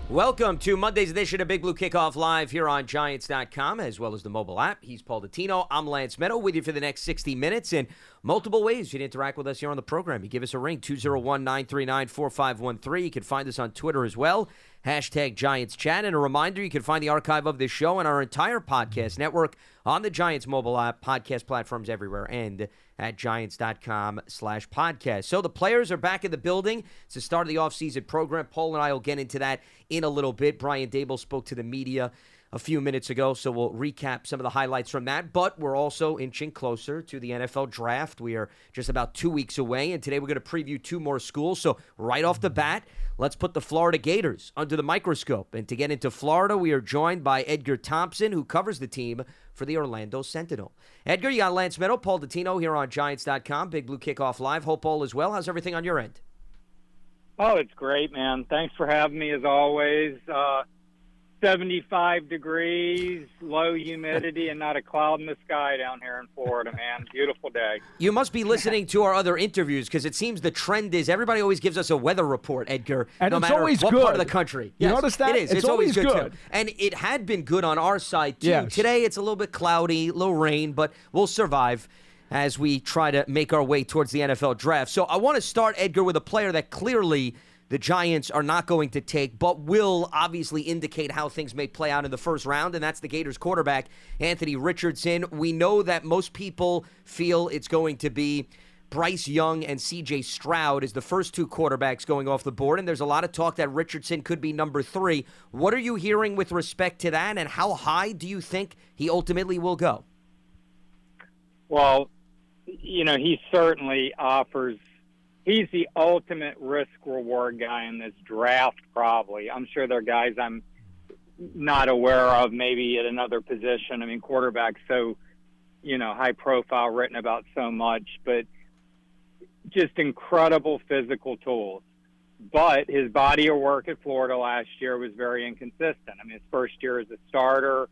Welcome to Monday's edition of Big Blue Kickoff Live here on Giants.com, as well as the mobile app. He's Paul Dottino. I'm Lance Medow with you for the next 60 minutes. And multiple ways you can interact with us here on the program. You give us a ring, 201-939-4513. You can find us on Twitter as well, hashtag Giants Chat. And a reminder, you can find the archive of this show and our entire podcast network on the Giants mobile app, podcast platforms everywhere, and at Giants.com/podcast. So the players are back in the building. It's the start of the offseason program. Paul and I will get into that in a little bit. Brian Daboll spoke to the media a few minutes ago, so we'll recap some of the highlights from that. But we're also inching closer to the NFL draft. We are just about 2 weeks away, and today we're going to preview 2 more schools. So right off the bat, let's put the Florida Gators under the microscope. And to get into Florida, we are joined by Edgar Thompson, who covers the team for the Orlando Sentinel. Edgar, you got Lance Medow, Paul Dottino here on Giants.com. Big Blue Kickoff Live. Hope all is well. How's everything on your end? Oh, it's great, man. Thanks for having me as always. 75 degrees, low humidity, and not a cloud in the sky down here in Florida, man. Beautiful day. You must be listening to our other interviews because it seems the trend is everybody always gives us a weather report, Edgar, and no it's matter always what good. part of the country. You yes, notice that? It is. It's always good. Too. And it had been good on our side, too. Yes. Today it's a little bit cloudy, a little rain, but we'll survive as we try to make our way towards the NFL draft. So I want to start, Edgar, with a player that clearly the Giants are not going to take, but will obviously indicate how things may play out in the first round, and that's the Gators quarterback, Anthony Richardson. We know that most people feel it's going to be Bryce Young and C.J. Stroud as the first 2 quarterbacks going off the board, and there's a lot of talk that Richardson could be number 3. What are you hearing with respect to that, and how high do you think he ultimately will go? Well, you know, he certainly offers – he's the ultimate risk-reward guy in this draft, probably. I'm sure there are guys I'm not aware of maybe at another position. I mean, quarterback's so, you know, high-profile, written about so much, but just incredible physical tools. But his body of work at Florida last year was very inconsistent. I mean, his first year as a starter,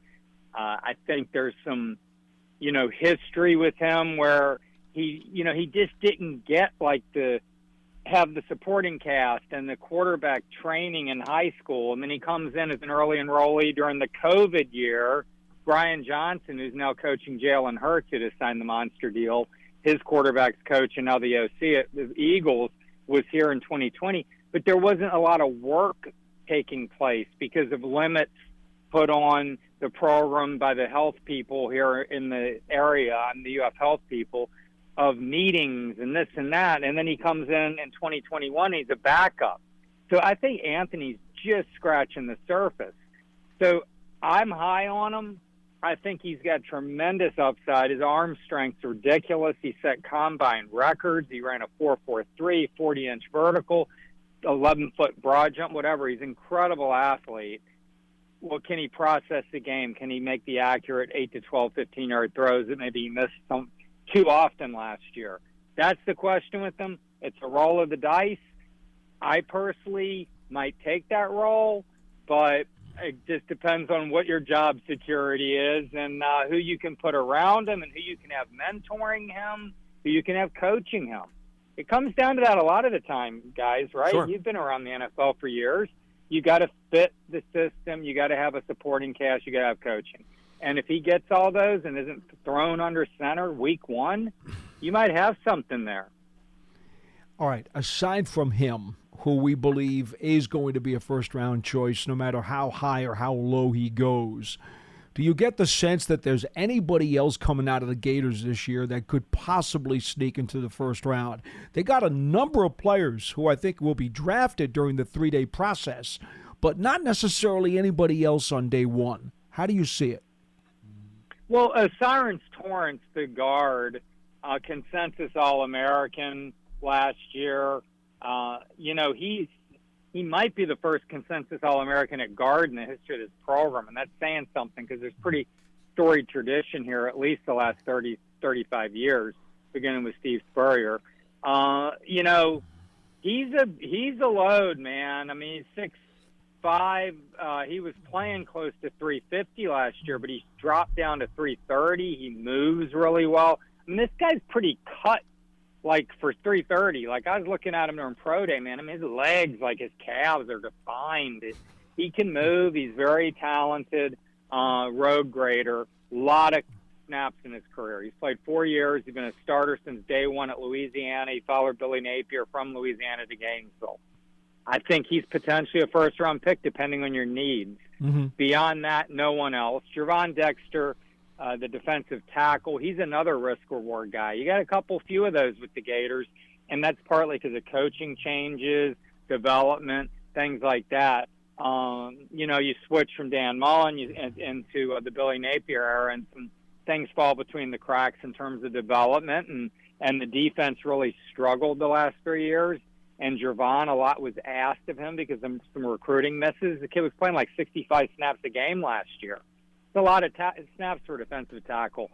I think there's some, you know, history with him where he just didn't get have the supporting cast and the quarterback training in high school. And then he comes in as an early enrollee during the COVID year. Brian Johnson, who's now coaching Jalen Hurts, who just signed the monster deal, his quarterback's coach and now the OC at the Eagles, was here in 2020. But there wasn't a lot of work taking place because of limits put on the program by the health people here in the area, and the UF health people, of meetings and this and that. And then he comes in 2021, he's a backup. So I think Anthony's just scratching the surface. So I'm high on him. I think he's got tremendous upside. His arm strength's ridiculous. He set combine records. He ran a 4.43, 40-inch vertical, 11-foot broad jump, whatever. He's an incredible athlete. Well, can he process the game? Can he make the accurate 8 to 12, 15-yard throws that maybe he missed some too often last year? That's the question with him. It's a roll of the dice. I personally might take that role, but it just depends on what your job security is and who you can put around him and who you can have mentoring him, who you can have coaching him. It comes down to that a lot of the time, guys, right? Sure. You've been around the NFL for years. You got to fit the system. You got to have a supporting cast. You got to have coaching. And if he gets all those and isn't thrown under center week 1, you might have something there. All right, aside from him, who we believe is going to be a first-round choice no matter how high or how low he goes, do you get the sense that there's anybody else coming out of the Gators this year that could possibly sneak into the first round? They got a number of players who I think will be drafted during the 3-day process, but not necessarily anybody else on day 1. How do you see it? Well, Cyrus Torrance, the guard, consensus All-American last year, he might be the first consensus All-American at guard in the history of this program, and that's saying something because there's pretty storied tradition here, at least the last 30, 35 years, beginning with Steve Spurrier. He's a load, man. I mean, he's 6'5". He was playing close to 350 last year, but he's dropped down to 330. He moves really well. I mean, this guy's pretty cut, like, for 330. Like, I was looking at him during pro day, man. I mean, his legs, like his calves, are defined. He can move. He's very talented, road grader. A lot of snaps in his career. He's played 4 years. He's been a starter since day one at Louisiana. He followed Billy Napier from Louisiana to Gainesville. I think he's potentially a first-round pick depending on your needs. Mm-hmm. Beyond that, no one else. Jervon Dexter, the defensive tackle, he's another risk-reward guy. You got a few of those with the Gators, and that's partly because of coaching changes, development, things like that. You switch from Dan Mullen into the Billy Napier era, and some things fall between the cracks in terms of development, and the defense really struggled the last 3 years. And Jervon, a lot was asked of him because of some recruiting misses. The kid was playing like 65 snaps a game last year. It's a lot of snaps for a defensive tackle.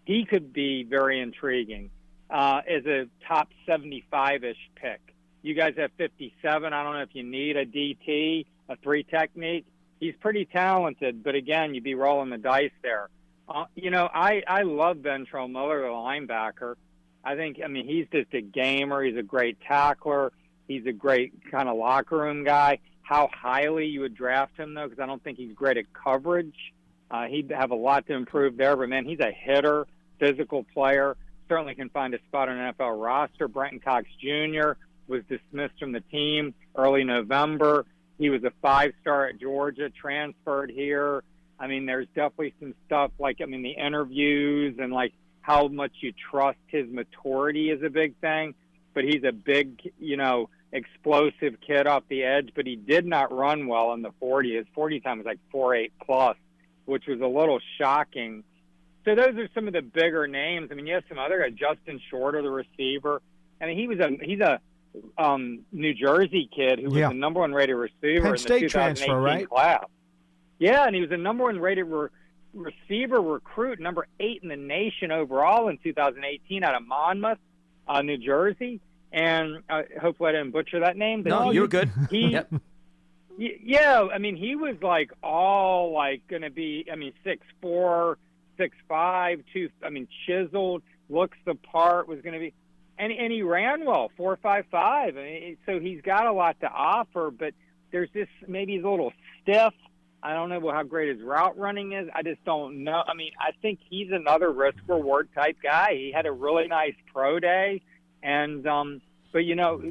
He could be very intriguing as a top 75-ish pick. You guys have 57. I don't know if you need a DT, a 3 technique. He's pretty talented, but again, you'd be rolling the dice there. I love Ventrell Miller, the linebacker. He's just a gamer. He's a great tackler. He's a great kind of locker room guy. How highly you would draft him, though, because I don't think he's great at coverage. He'd have a lot to improve there. But, man, he's a hitter, physical player. Certainly can find a spot on an NFL roster. Brenton Cox Jr. was dismissed from the team early November. He was a 5-star at Georgia, transferred here. There's definitely some stuff the interviews and, how much you trust his maturity is a big thing. But he's a big, explosive kid off the edge. But he did not run well in the 40. His 40 time was 4.8 plus, which was a little shocking. So those are some of the bigger names. You have some other guys. Justin Shorter, the receiver. He's a New Jersey kid who was the number 1 rated receiver Penn in the State 2018 transfer, right? class. Yeah, and he was the number 1 rated receiver recruit, number 8 in the nation overall in 2018 out of Monmouth, New Jersey. And hopefully I didn't butcher that name. But no, you're good. Yep. Yeah, he was all going to be, 6'4", 6'5", 2. Chiseled, looks the part, was going to be, and he ran well, 4.55. So he's got a lot to offer, but there's this, maybe he's a little stiff. I don't know how great his route running is. I just don't know. I think he's another risk-reward type guy. He had a really nice pro day. And but,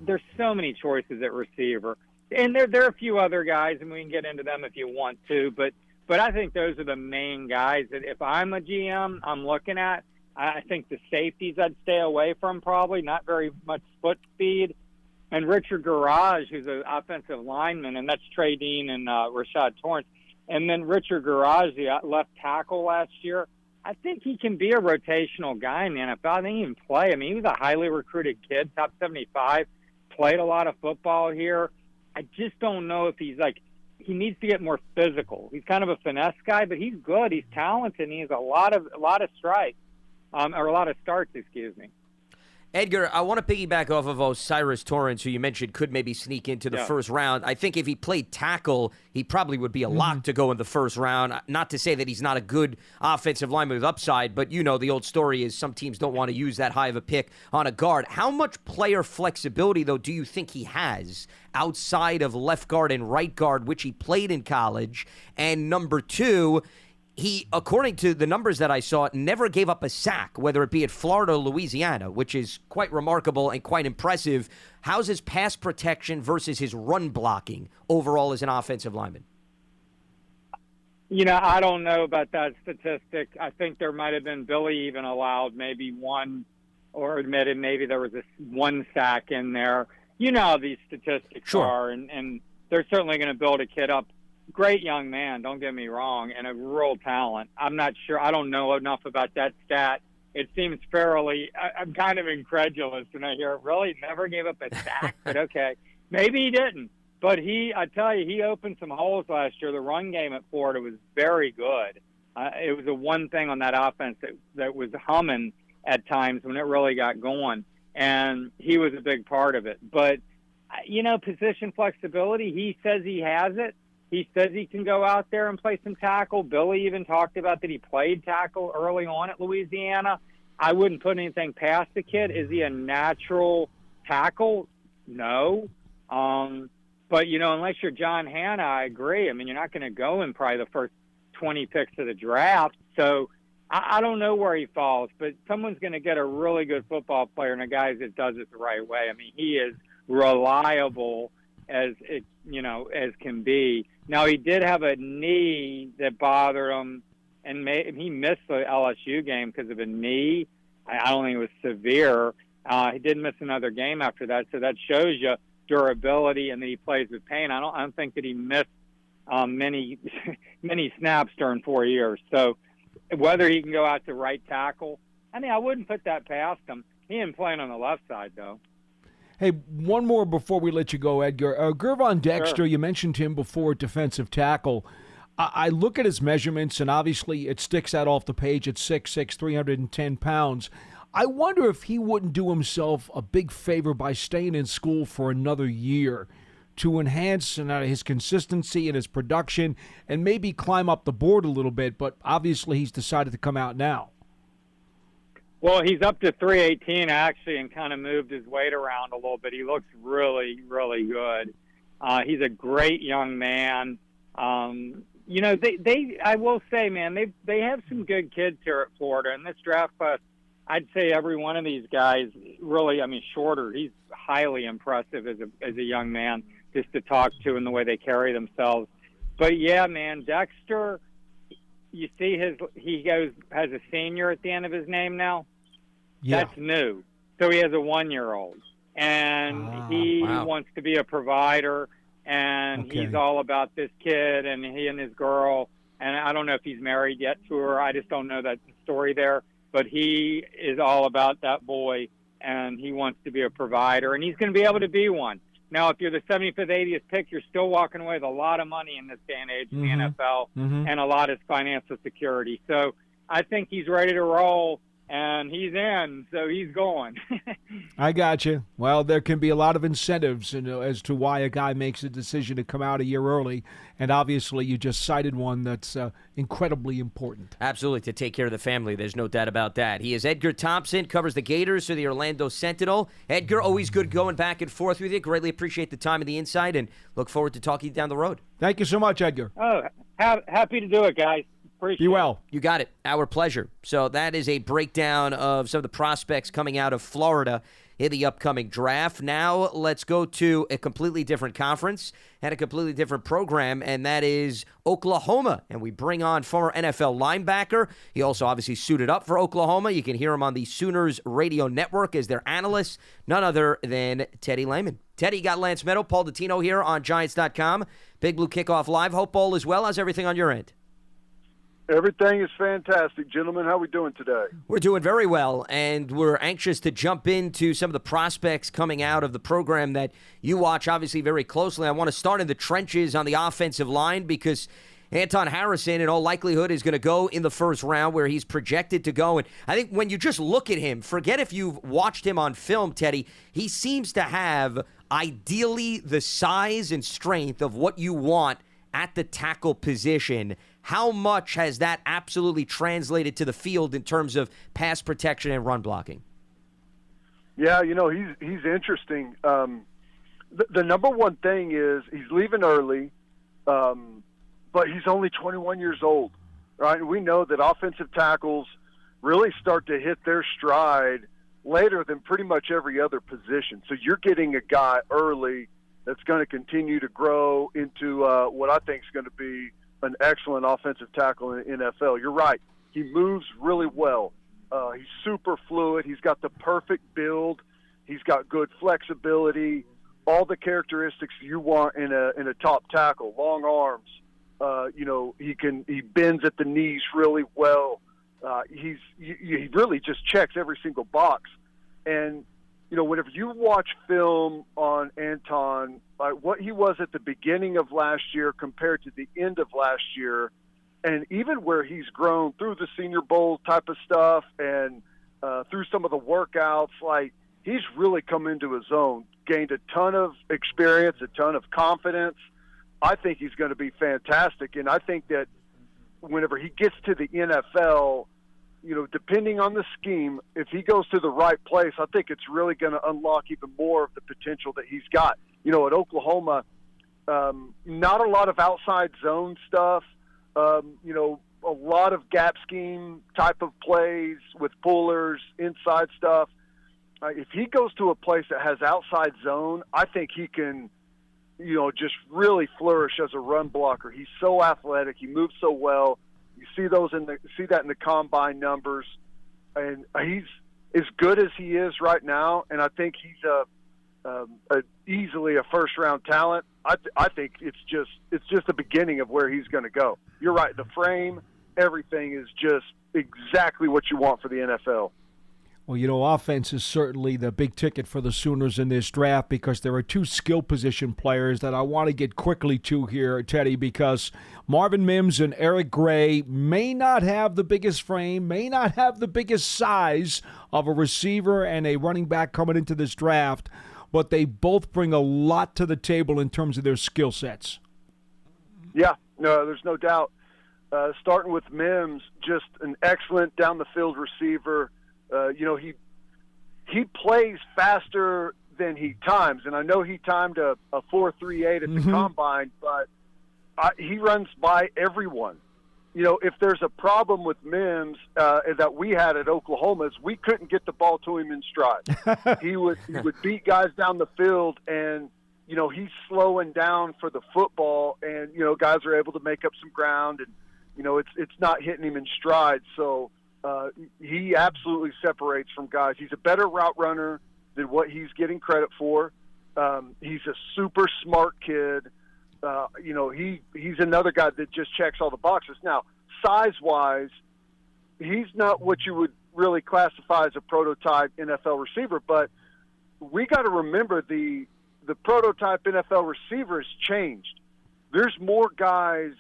there's so many choices at receiver. And there are a few other guys, and we can get into them if you want to. But I think those are the main guys that if I'm a GM, I'm looking at. I think the safeties I'd stay away from probably, not very much foot speed. And Richard Garage, who's an offensive lineman, and that's Trey Dean and Rashad Torrance. And then Richard Garage, the left tackle last year, I think he can be a rotational guy in the NFL. I think he can play. He was a highly recruited kid, top 75, played a lot of football here. I just don't know if he's he needs to get more physical. He's kind of a finesse guy, but he's good. He's talented. And he has a lot of strikes, or a lot of starts, excuse me. Edgar, I want to piggyback off of Osiris Torrance, who you mentioned could maybe sneak into the first round. I think if he played tackle, he probably would be a lock to go in the first round. Not to say that he's not a good offensive lineman with upside, but the old story is some teams don't want to use that high of a pick on a guard. How much player flexibility, though, do you think he has outside of left guard and right guard, which he played in college? And number two, he, according to the numbers that I saw, never gave up a sack, whether it be at Florida or Louisiana, which is quite remarkable and quite impressive. How's his pass protection versus his run blocking overall as an offensive lineman? I don't know about that statistic. I think there might have been Billy even allowed maybe one, or admitted maybe there was one sack in there. How these statistics are, and they're certainly going to build a kid up. Great young man, don't get me wrong, and a real talent. I'm not sure. I don't know enough about that stat. It seems I'm kind of incredulous when I hear it. Really never gave up a sack, but okay. Maybe he didn't. But I tell you, he opened some holes last year. The run game at Florida was very good. It was the one thing on that offense that was humming at times when it really got going, and he was a big part of it. But, position flexibility, he says he has it. He says he can go out there and play some tackle. Billy even talked about that he played tackle early on at Louisiana. I wouldn't put anything past the kid. Is he a natural tackle? No. But, unless you're John Hanna, I agree. I mean, you're not going to go in probably the first 20 picks of the draft. So I don't know where he falls, but someone's going to get a really good football player and a guy that does it the right way. I mean, he is reliable as can be. Now, he did have a knee that bothered him, and he missed the LSU game because of a knee. I don't think it was severe. He did miss another game after that, so that shows you durability and that he plays with pain. I don't think that he missed many snaps during 4 years. So whether he can go out to right tackle, I wouldn't put that past him. He ain't playing on the left side, though. Hey, one more before we let you go, Edgar. Gervon Dexter, Sure. You mentioned him before, defensive tackle. I look at his measurements, and obviously it sticks out off the page at 6'6", 310 pounds. I wonder if he wouldn't do himself a big favor by staying in school for another year to enhance his consistency and his production and maybe climb up the board a little bit, but obviously he's decided to come out now. Well, he's up to 318 actually, and kind of moved his weight around a little bit. He looks really, really good. He's a great young man. I will say, man, they have some good kids here at Florida. In this draft class, I'd say every one of these guys really, Shorter, he's highly impressive as a young man just to talk to and the way they carry themselves. But yeah, man, Dexter, you see has a senior at the end of his name now. Yeah. That's new. So he has a 1-year-old, and he wow. wants to be a provider, and Okay. he's all about this kid and he and his girl. And I don't know if he's married yet to her. I just don't know that story there. But he is all about that boy, and he wants to be a provider, and he's going to be able to be one. Now, if you're the 75th, 80th pick, you're still walking away with a lot of money in this day and age in the NFL, and a lot of financial security. So I think he's ready to roll, and he's in, so he's going. I got you. Well, there can be a lot of incentives as to why a guy makes a decision to come out a year early, and obviously you just cited one that's incredibly important. Absolutely, to take care of the family. There's no doubt about that. He is Edgar Thompson, covers the Gators for the Orlando Sentinel. Edgar, always good going back and forth with you. Greatly appreciate the time and the insight, and look forward to talking to you down the road. Thank you so much, Edgar. Oh, happy to do it, guys. Appreciate Be well. You got it. Our pleasure. So that is a breakdown of some of the prospects coming out of Florida in the upcoming draft. Now let's go to a completely different conference and a completely different program, and that is Oklahoma. And we bring on former NFL linebacker. He also obviously suited up for Oklahoma. You can hear him on the Sooners radio network as their analyst, none other than Teddy Lehman. Teddy, you got Lance Medow, Paul Dottino here on Giants.com. Big Blue Kickoff Live, Hope Bowl as well. How's everything on your end? Everything is fantastic, gentlemen. How are we doing today? We're doing very well, and we're anxious to jump into some of the prospects coming out of the program that you watch obviously very closely. I want to start in the trenches on the offensive line because Anton Harrison, in all likelihood, is going to go in the first round where he's projected to go. And I think when you just look at him, forget if you've watched him on film, Teddy, he seems to have ideally the size and strength of what you want at the tackle position. How much has that absolutely translated to the field in terms of pass protection and run blocking? Yeah, he's interesting. The number one thing is he's leaving early, but he's only 21 years old, right? And we know that offensive tackles really start to hit their stride later than pretty much every other position. So you're getting a guy early that's going to continue to grow into what I think is going to be an excellent offensive tackle in the NFL. You're right. He moves really well. He's super fluid. He's got the perfect build. He's got good flexibility, all the characteristics you want in a top tackle. Long arms. He bends at the knees really well. He really just checks every single box. And whenever you watch film on Anton, what he was at the beginning of last year compared to the end of last year, and even where he's grown through the Senior Bowl type of stuff and through some of the workouts, he's really come into his own, gained a ton of experience, a ton of confidence. I think he's going to be fantastic, and I think that whenever he gets to the NFL, depending on the scheme, if he goes to the right place, I think it's really going to unlock even more of the potential that he's got. At Oklahoma, Not a lot of outside zone stuff. A lot of gap scheme type of plays with pullers, inside stuff. If he goes to a place that has outside zone, I think he can, just really flourish as a run blocker. He's so athletic. He moves so well. You see that in the combine numbers, and he's as good as he is right now. And I think he's easily a first-round talent. I think it's just the beginning of where he's going to go. You're right. The frame, everything is just exactly what you want for the NFL. Well, offense is certainly the big ticket for the Sooners in this draft because there are two skill position players that I want to get quickly to here, Teddy, because Marvin Mims and Eric Gray may not have the biggest frame, may not have the biggest size of a receiver and a running back coming into this draft, but they both bring a lot to the table in terms of their skill sets. Yeah, no, there's no doubt. Starting with Mims, just an excellent down-the-field receiver. He plays faster than he times, and I know he timed a 4.38 at the combine, but he runs by everyone. If there's a problem with Mims that we had at Oklahoma is we couldn't get the ball to him in stride. He would beat guys down the field, and he's slowing down for the football, and guys are able to make up some ground, and it's not hitting him in stride. So he absolutely separates from guys. He's a better route runner than what he's getting credit for. He's a super smart kid. He's another guy that just checks all the boxes. Now, size-wise, he's not what you would really classify as a prototype NFL receiver, but we got to remember the prototype NFL receiver has changed. There's more guys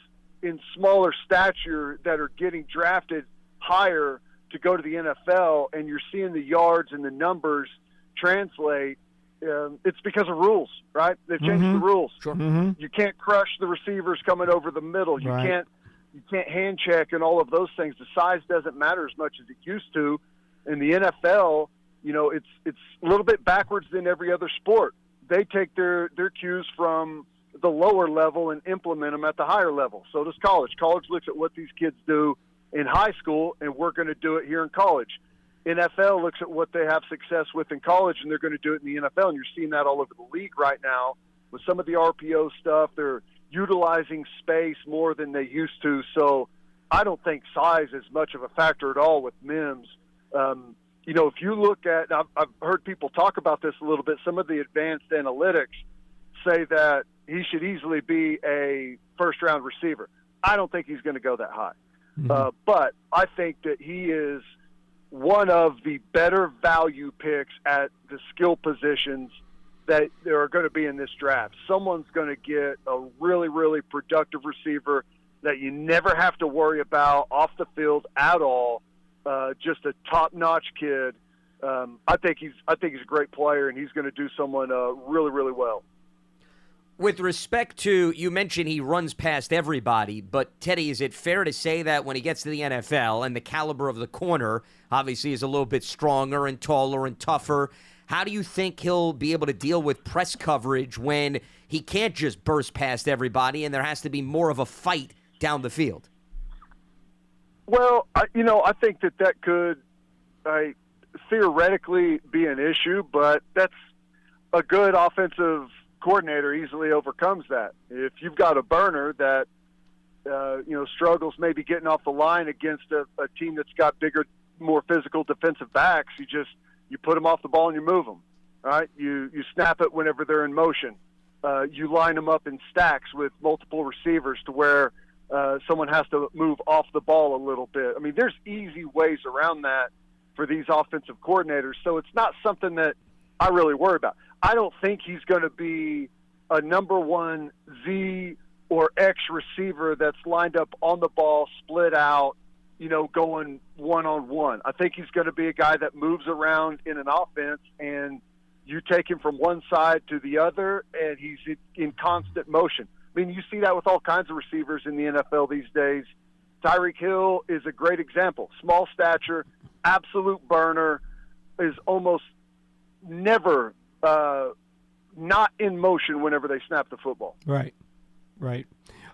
in smaller stature that are getting drafted higher to go to the NFL, and you're seeing the yards and the numbers translate. It's because of rules, right? They've changed the rules. Sure. You can't crush the receivers coming over the middle. You can't hand check and all of those things. The size doesn't matter as much as it used to. In the NFL, it's a little bit backwards than every other sport. They take their cues from the lower level and implement them at the higher level. So does college. College looks at what these kids do in high school, and we're going to do it here in college. NFL looks at what they have success with in college, and they're going to do it in the NFL, and you're seeing that all over the league right now. With some of the RPO stuff, they're utilizing space more than they used to, so I don't think size is much of a factor at all with Mims. If you look at – I've heard people talk about this a little bit. Some of the advanced analytics say that he should easily be a first-round receiver. I don't think he's going to go that high. But I think that he is one of the better value picks at the skill positions that there are going to be in this draft. Someone's going to get a really, really productive receiver that you never have to worry about off the field at all. Just a top-notch kid. I think he's a great player, and he's going to do someone really, really well. With respect to, you mentioned he runs past everybody, but Teddy, is it fair to say that when he gets to the NFL and the caliber of the corner obviously is a little bit stronger and taller and tougher, how do you think he'll be able to deal with press coverage when he can't just burst past everybody and there has to be more of a fight down the field? Well, I think that could theoretically be an issue, but that's a good offensive coordinator easily overcomes that. If you've got a burner that struggles maybe getting off the line against a team that's got bigger, more physical defensive backs, you put them off the ball and you move them. Right? You snap it whenever they're in motion. You line them up in stacks with multiple receivers to where someone has to move off the ball a little bit. I mean, there's easy ways around that for these offensive coordinators, so it's not something that I really worry about. I don't think he's going to be a number one Z or X receiver that's lined up on the ball, split out, going one-on-one. I think he's going to be a guy that moves around in an offense, and you take him from one side to the other, and he's in constant motion. I mean, you see that with all kinds of receivers in the NFL these days. Tyreek Hill is a great example. Small stature, absolute burner, is almost never not in motion whenever they snap the football. Right.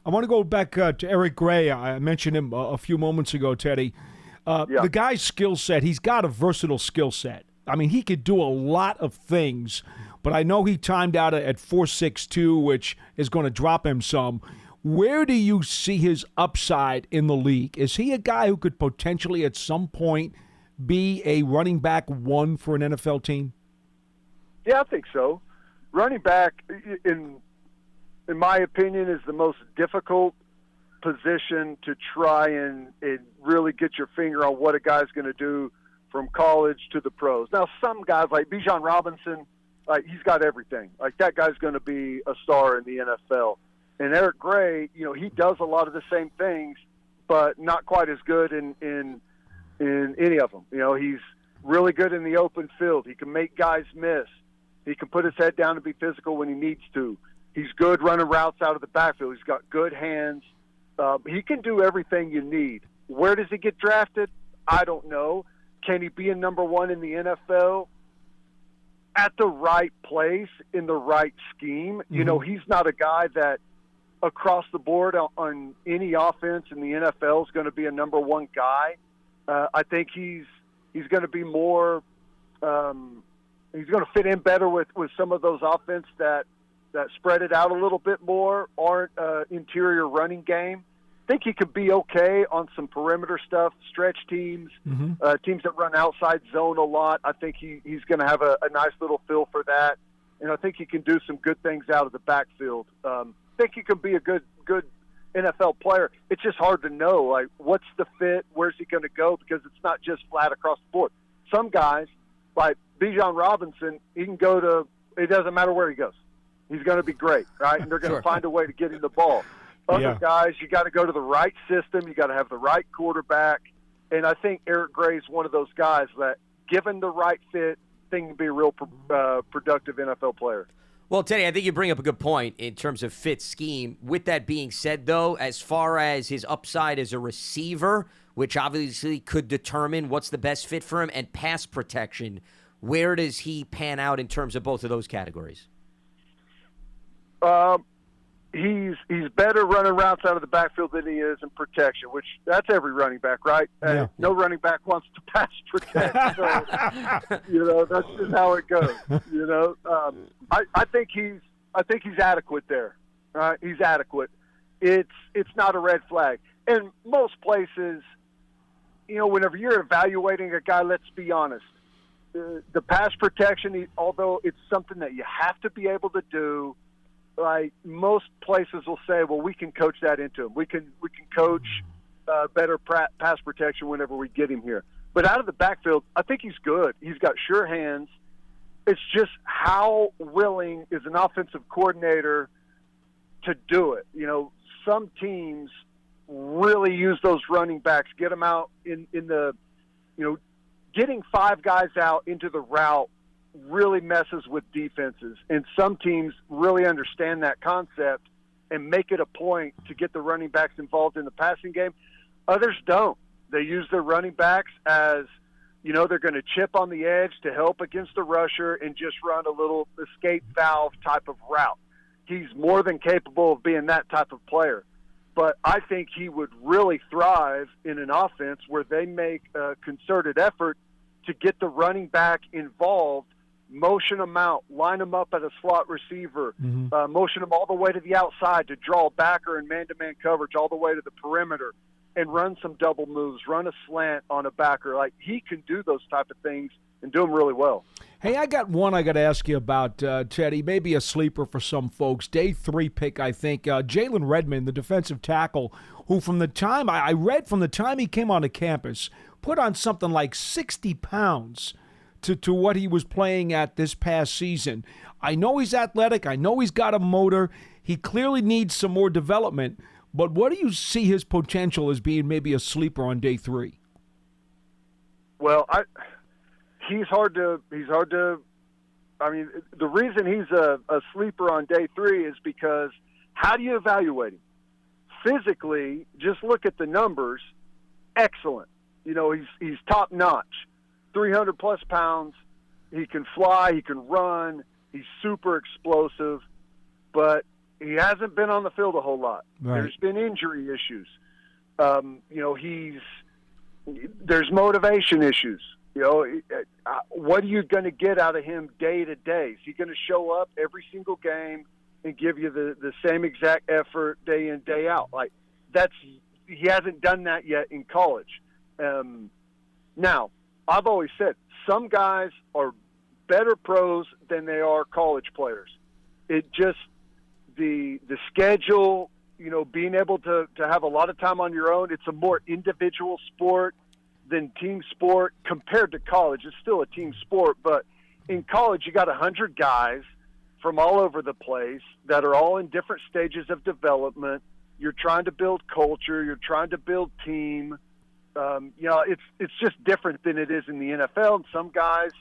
I want to go back to Eric Gray. I mentioned him a few moments ago, Teddy. The guy's skill set, he's got a versatile skill set. I mean, he could do a lot of things, but I know he timed out at 4.62, which is going to drop him some. Where do you see his upside in the league? Is he a guy who could potentially at some point be a running back one for an NFL team? Yeah, I think so. Running back, in my opinion, is the most difficult position to try and really get your finger on what a guy's going to do from college to the pros. Now, some guys like Bijan Robinson, he's got everything. Like, that guy's going to be a star in the NFL. And Eric Gray, he does a lot of the same things, but not quite as good in any of them. He's really good in the open field. He can make guys miss. He can put his head down and be physical when he needs to. He's good running routes out of the backfield. He's got good hands. He can do everything you need. Where does he get drafted? I don't know. Can he be a number one in the NFL? At the right place, in the right scheme. Mm-hmm. He's not a guy that across the board on any offense in the NFL is going to be a number one guy. I think he's going to be more he's going to fit in better with some of those offense that spread it out a little bit more, aren't interior running game. I think he could be okay on some perimeter stuff, stretch teams, teams that run outside zone a lot. I think he's going to have a nice little feel for that, and I think he can do some good things out of the backfield. I think he can be a good NFL player. It's just hard to know, like, what's the fit, where's he going to go, because it's not just flat across the board. Some guys, like Bijan Robinson, he can go to – it doesn't matter where he goes. He's going to be great, right? And they're going to find a way to get him the ball. Other guys, you got to go to the right system. You got to have the right quarterback. And I think Eric Gray is one of those guys that, given the right fit, thing can be a real productive NFL player. Well, Teddy, I think you bring up a good point in terms of fit scheme. With that being said, though, as far as his upside as a receiver, which obviously could determine what's the best fit for him, and pass protection, where does he pan out in terms of both of those categories? He's better running routes out of the backfield than he is in protection, which that's every running back, right? Yeah. No running back wants to pass protect. So, that's just how it goes. I think he's adequate there. Right? He's adequate. It's not a red flag. And most places, whenever you're evaluating a guy, let's be honest, the pass protection, although it's something that you have to be able to do, like, most places will say, well, we can coach that into him. We can coach better pass protection whenever we get him here. But out of the backfield, I think he's good. He's got sure hands. It's just how willing is an offensive coordinator to do it. Some teams really use those running backs, get them out in the, getting five guys out into the route really messes with defenses, and some teams really understand that concept and make it a point to get the running backs involved in the passing game. Others don't. They use their running backs as, they're going to chip on the edge to help against the rusher and just run a little escape valve type of route. He's more than capable of being that type of player, but I think he would really thrive in an offense where they make a concerted effort to get the running back involved, motion them out, line them up at a slot receiver, motion them all the way to the outside to draw a backer and man-to-man coverage all the way to the perimeter, and run some double moves, run a slant on a backer. Like, he can do those type of things and do them really well. Hey, I got one I got to ask you about, Teddy, maybe a sleeper for some folks. Day 3 pick, I think. Jalen Redmond, the defensive tackle, who from the time, I read from the time he came onto campus, put on something like 60 pounds to what he was playing at this past season. I know he's athletic. I know he's got a motor. He clearly needs some more development. But what do you see his potential as being maybe a sleeper on day 3? Well, he's hard to. I mean, the reason he's a sleeper on day 3 is because how do you evaluate him? Physically, just look at the numbers. Excellent. He's top notch. 300-plus pounds. He can fly. He can run. He's super explosive, but he hasn't been on the field a whole lot. Right. There's been injury issues. There's motivation issues. What are you going to get out of him day to day? Is he going to show up every single game and give you the same exact effort day in, day out? Like, he hasn't done that yet in college. Now, I've always said some guys are better pros than they are college players. It just the schedule, being able to have a lot of time on your own. It's a more individual sport than team sport compared to college. It's still a team sport, but in college you got 100 guys from all over the place that are all in different stages of development. You're trying to build culture. You're trying to build team. It's just different than it is in the NFL. And some guys,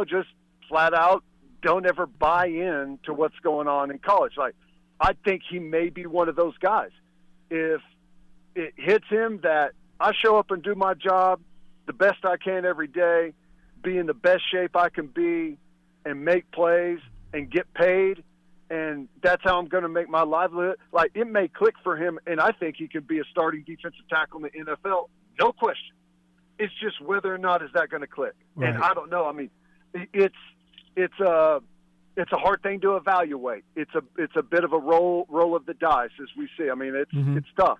just flat out don't ever buy in to what's going on in college. Like, I think he may be one of those guys. If it hits him that I show up and do my job the best I can every day, be in the best shape I can be, and make plays and get paid, and that's how I'm going to make my livelihood. Like, it may click for him, and I think he could be a starting defensive tackle in the NFL, no question. It's just whether or not is that going to click. Right. And I don't know. I mean, it's a hard thing to evaluate. It's a bit of a roll of the dice, as we see. I mean, it's tough.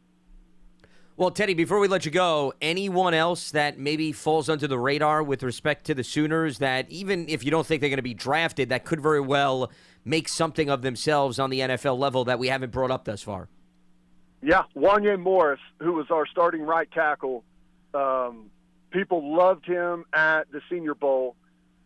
Well, Teddy, before we let you go, anyone else that maybe falls under the radar with respect to the Sooners that, even if you don't think they're going to be drafted, that could very well make something of themselves on the NFL level that we haven't brought up thus far? Yeah, Wanye Morris, who was our starting right tackle. People loved him at the Senior Bowl.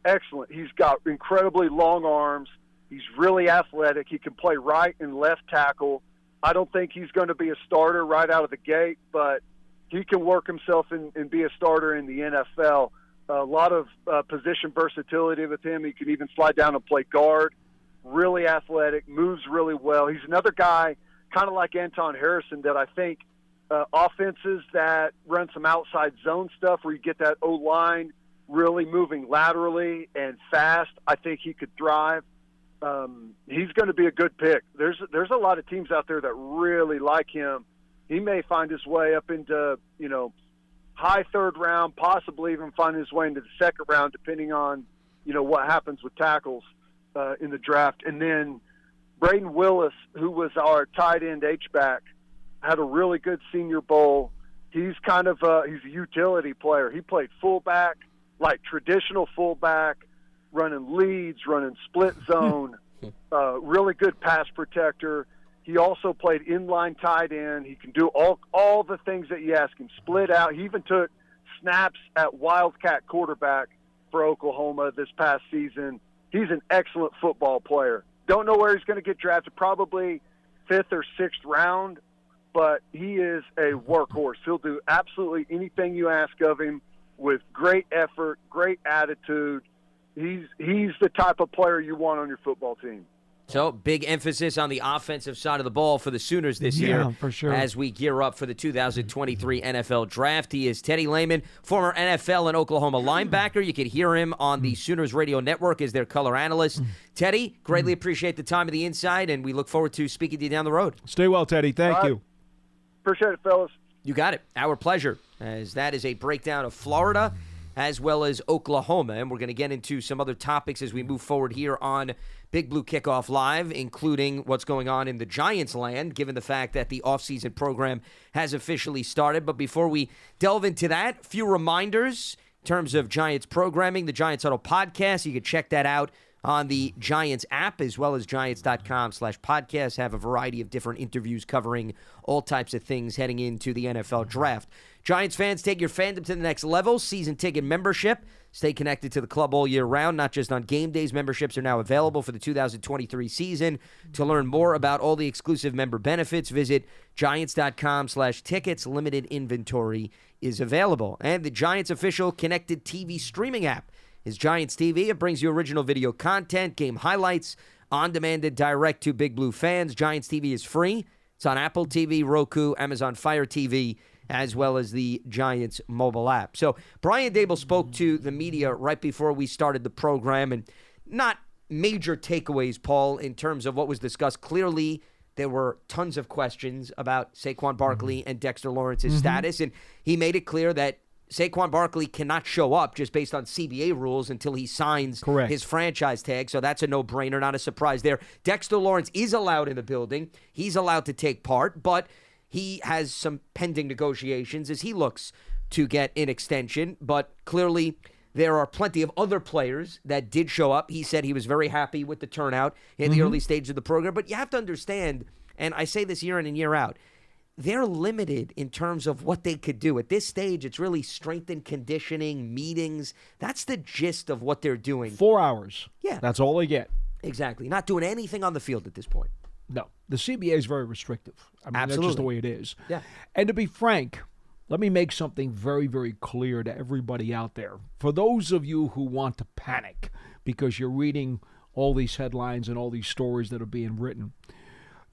Excellent. He's got incredibly long arms. He's really athletic. He can play right and left tackle. I don't think he's going to be a starter right out of the gate, but he can work himself and be a starter in the NFL. A lot of position versatility with him. He can even slide down and play guard. Really athletic, moves really well. He's another guy, kind of like Anton Harrison, that I think offenses that run some outside zone stuff where you get that O-line really moving laterally and fast, I think he could thrive. He's going to be a good pick. There's a lot of teams out there that really like him. He may find his way up into, high third round, possibly even find his way into the second round, depending on, what happens with tackles in the draft. And then Braden Willis, who was our tight end H-back, had a really good Senior Bowl. He's kind of he's a utility player. He played fullback, like traditional fullback, running leads, running split zone, really good pass protector. He also played inline tight end. He can do all the things that you ask him. Split out. He even took snaps at Wildcat quarterback for Oklahoma this past season. He's an excellent football player. Don't know where he's going to get drafted, probably 5th or 6th round, but he is a workhorse. He'll do absolutely anything you ask of him with great effort, great attitude. He's the type of player you want on your football team. So, big emphasis on the offensive side of the ball for the Sooners this year. For sure. As we gear up for the 2023 NFL Draft. He is Teddy Lehman, former NFL and Oklahoma linebacker. You can hear him on the Sooners Radio Network as their color analyst. Teddy, greatly appreciate the time and the insight, and we look forward to speaking to you down the road. Stay well, Teddy. Thank you. Appreciate it, fellas. You got it. Our pleasure, as that is a breakdown of Florida as well as Oklahoma. And we're going to get into some other topics as we move forward here on Big Blue Kickoff Live, including what's going on in the Giants land, given the fact that the offseason program has officially started. But before we delve into that, a few reminders in terms of Giants programming. The Giants Huddle podcast, you can check that out on the Giants app, as well as Giants.com/podcast. Have a variety of different interviews covering all types of things heading into the NFL Draft. Giants fans, take your fandom to the next level. Season ticket membership. Stay connected to the club all year round, not just on game days. Memberships are now available for the 2023 season. To learn more about all the exclusive member benefits, visit Giants.com/tickets. Limited inventory is available. And the Giants official connected TV streaming app is Giants TV. It brings you original video content, game highlights, on-demand and direct to Big Blue fans. Giants TV is free. It's on Apple TV, Roku, Amazon Fire TV, as well as the Giants mobile app. So Brian Daboll spoke to the media right before we started the program, and not major takeaways, Paul, in terms of what was discussed. Clearly, there were tons of questions about Saquon Barkley and Dexter Lawrence's status, and he made it clear that Saquon Barkley cannot show up just based on CBA rules until he signs his franchise tag, so that's a no-brainer, not a surprise there. Dexter Lawrence is allowed in the building. He's allowed to take part, but he has some pending negotiations as he looks to get an extension, but clearly there are plenty of other players that did show up. He said he was very happy with the turnout in the early stage of the program, but you have to understand, and I say this year in and year out, they're limited in terms of what they could do. At this stage, it's really strength and conditioning, meetings. That's the gist of what they're doing. 4 hours. Yeah. That's all they get. Exactly. Not doing anything on the field at this point. No. The CBA is very restrictive. I mean, Absolutely. that's just the way it is. Yeah. And to be frank, let me make something very, very clear to everybody out there. For those of you who want to panic because you're reading all these headlines and all these stories that are being written,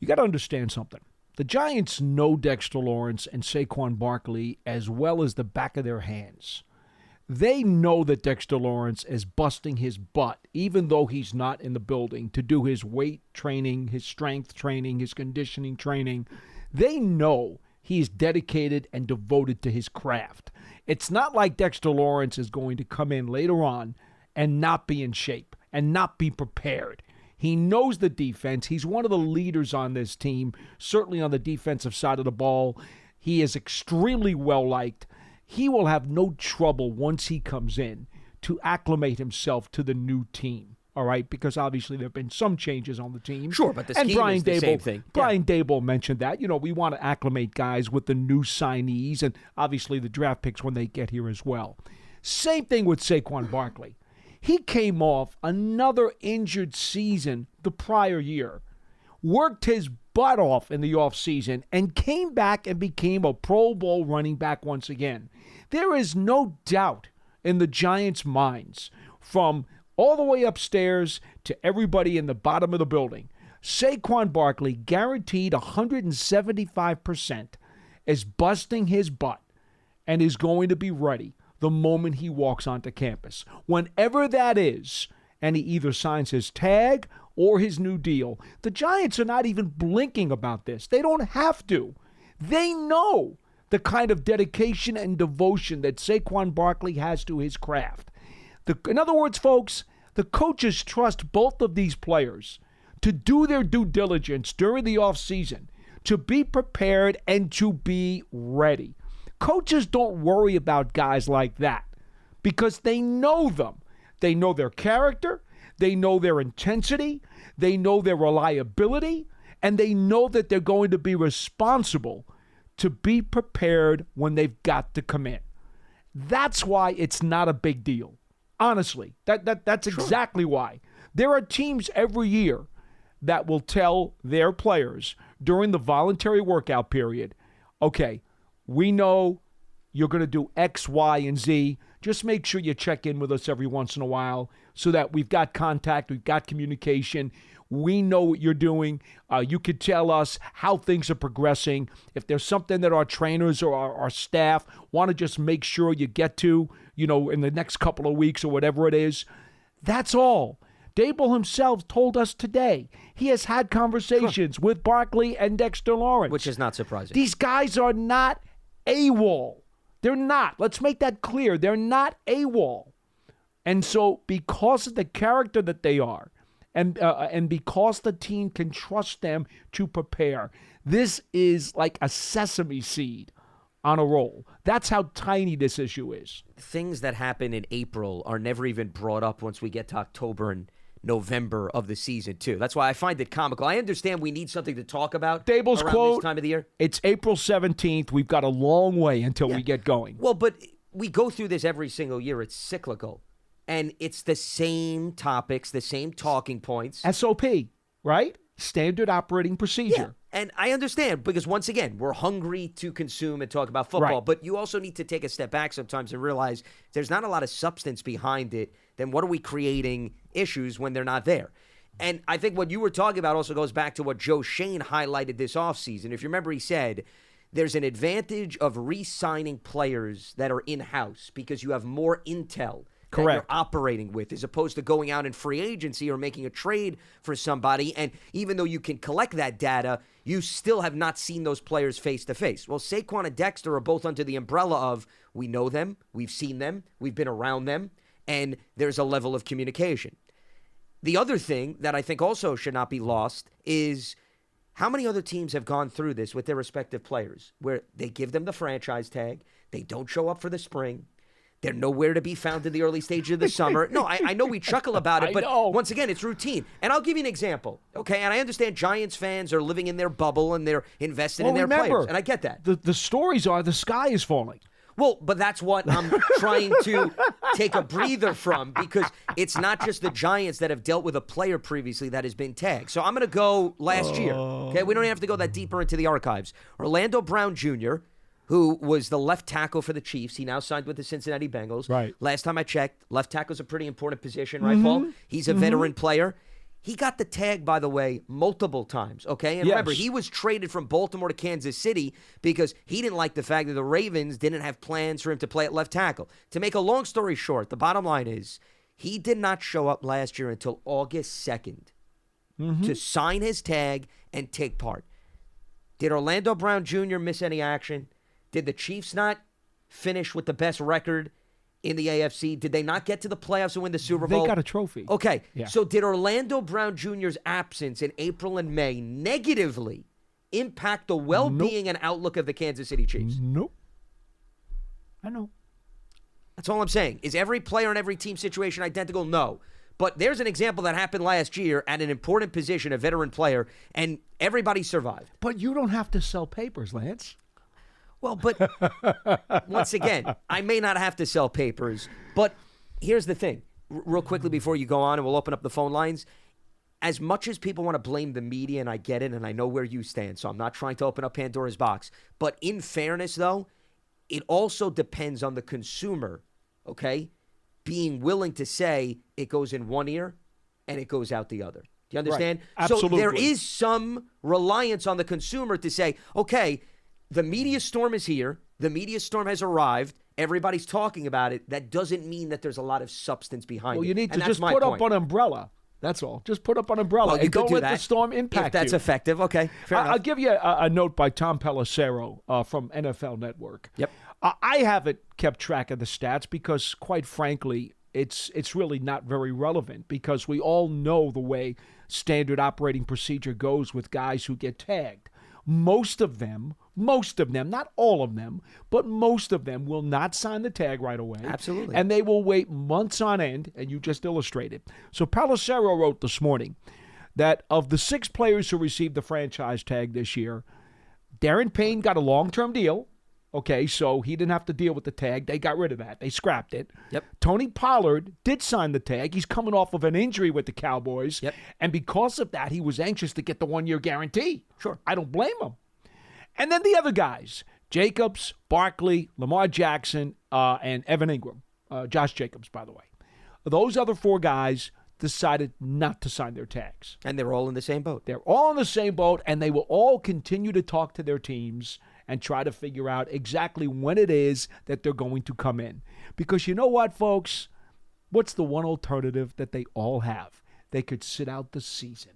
you got to understand something. The Giants know Dexter Lawrence and Saquon Barkley as well as the back of their hands. They know that Dexter Lawrence is busting his butt, even though he's not in the building, to do his weight training, his strength training, his conditioning training. They know he's dedicated and devoted to his craft. It's not like Dexter Lawrence is going to come in later on and not be in shape and not be prepared. He knows the defense. He's one of the leaders on this team, certainly on the defensive side of the ball. He is extremely well-liked. He will have no trouble once he comes in to acclimate himself to the new team, all right? Because obviously there have been some changes on the team. Sure, but the scheme is the same thing. Brian Daboll mentioned that. You know, we want to acclimate guys with the new signees and obviously the draft picks when they get here as well. Same thing with Saquon Barkley. He came off another injured season the prior year, worked his butt off in the offseason, and came back and became a Pro Bowl running back once again. There is no doubt in the Giants' minds, from all the way upstairs to everybody in the bottom of the building, Saquon Barkley, guaranteed 175%, is busting his butt and is going to be ready the moment he walks onto campus. Whenever that is, and he either signs his tag or his new deal, the Giants are not even blinking about this. They don't have to. They know the kind of dedication and devotion that Saquon Barkley has to his craft. In other words, folks, the coaches trust both of these players to do their due diligence during the offseason, to be prepared and to be ready. Coaches don't worry about guys like that because they know them. They know their character, they know their intensity, they know their reliability, and they know that they're going to be responsible to be prepared when they've got to come in. That's why it's not a big deal. Honestly, that's exactly why. There are teams every year that will tell their players during the voluntary workout period, okay, we know you're going to do X, Y, and Z. Just make sure you check in with us every once in a while so that we've got contact, we've got communication. We know what you're doing. You could tell us how things are progressing. If there's something that our trainers or our staff want to just make sure you get to, in the next couple of weeks or whatever it is, that's all. Daboll himself told us today he has had conversations with Barkley and Dexter Lawrence. Which is not surprising. These guys are not AWOL. They're not. Let's make that clear. They're not AWOL. And so because of the character that they are, and because the team can trust them to prepare, this is like a sesame seed on a roll. That's how tiny this issue is. Things that happen in April are never even brought up once we get to October and November of the season, too. That's why I find it comical. I understand we need something to talk about Daboll's around quote, this time of the year. It's April 17th. We've got a long way until we get going. Well, but we go through this every single year. It's cyclical. And it's the same topics, the same talking points. SOP, right? Standard operating procedure. Yeah. And I understand because, once again, we're hungry to consume and talk about football. Right. But you also need to take a step back sometimes and realize there's not a lot of substance behind it. Then what are we creating issues when they're not there? And I think what you were talking about also goes back to what Joe Shane highlighted this offseason. If you remember, he said there's an advantage of re-signing players that are in-house because you have more intel that you're Correct. operating with, as opposed to going out in free agency or making a trade for somebody. And even though you can collect that data, you still have not seen those players face to face. Well, Saquon and Dexter are both under the umbrella of we know them, we've seen them, we've been around them, and there's a level of communication. The other thing that I think also should not be lost is how many other teams have gone through this with their respective players, where they give them the franchise tag, they don't show up for the spring, they're nowhere to be found in the early stages of the summer. No, I know we chuckle about it, but once again, it's routine. And I'll give you an example, okay? And I understand Giants fans are living in their bubble and they're invested in their players, and I get that. The stories are the sky is falling. Well, but that's what I'm trying to take a breather from, because it's not just the Giants that have dealt with a player previously that has been tagged. So I'm going to go last year. Okay, we don't have to go that deeper into the archives. Orlando Brown Jr., who was the left tackle for the Chiefs. He now signed with the Cincinnati Bengals. Right. Last time I checked, left tackle is a pretty important position, right, Paul? He's a veteran player. He got the tag, by the way, multiple times, okay? And remember, he was traded from Baltimore to Kansas City because he didn't like the fact that the Ravens didn't have plans for him to play at left tackle. To make a long story short, the bottom line is he did not show up last year until August 2nd to sign his tag and take part. Did Orlando Brown Jr. miss any action? Did the Chiefs not finish with the best record in the AFC? Did they not get to the playoffs and win the Super Bowl? They got a trophy. Okay, Yeah. So did Orlando Brown Jr.'s absence in April and May negatively impact the well-being and outlook of the Kansas City Chiefs? Nope. I know. That's all I'm saying. Is every player in every team situation identical? No. But there's an example that happened last year at an important position, a veteran player, and everybody survived. But you don't have to sell papers, Lance. Well, but once again, I may not have to sell papers, but here's the thing. Real quickly before you go on, and we'll open up the phone lines. As much as people want to blame the media, and I get it, and I know where you stand, so I'm not trying to open up Pandora's box. But in fairness, though, it also depends on the consumer, okay, being willing to say it goes in one ear and it goes out the other. Do you understand? Right. Absolutely. So there is some reliance on the consumer to say, okay, the media storm is here. The media storm has arrived. Everybody's talking about it. That doesn't mean that there's a lot of substance behind it. Well, you need to And just that's my put point. up an umbrella. That's all. Just put up an umbrella Well, you and could don't do let that the storm impact if that's you. effective. Okay, fair enough. I'll give you a note by Tom Pelissero from NFL Network. Yep. I haven't kept track of the stats because, quite frankly, it's really not very relevant because we all know the way standard operating procedure goes with guys who get tagged. Most of them, not all of them, but most of them will not sign the tag right away. Absolutely. And they will wait months on end, and you just illustrated. So Pelissero wrote this morning that of the 6 players who received the franchise tag this year, Darren Payne got a long-term deal. Okay, so he didn't have to deal with the tag. They got rid of that. They scrapped it. Yep. Tony Pollard did sign the tag. He's coming off of an injury with the Cowboys. Yep. And because of that, he was anxious to get the 1-year guarantee. Sure. I don't blame him. And then the other guys, Jacobs, Barkley, Lamar Jackson, and Evan Ingram. Josh Jacobs, by the way. Those other 4 guys decided not to sign their tags. And they're all in the same boat. They're all in the same boat, and they will all continue to talk to their teams and try to figure out exactly when it is that they're going to come in. Because you know what, folks? What's the one alternative that they all have? They could sit out the season.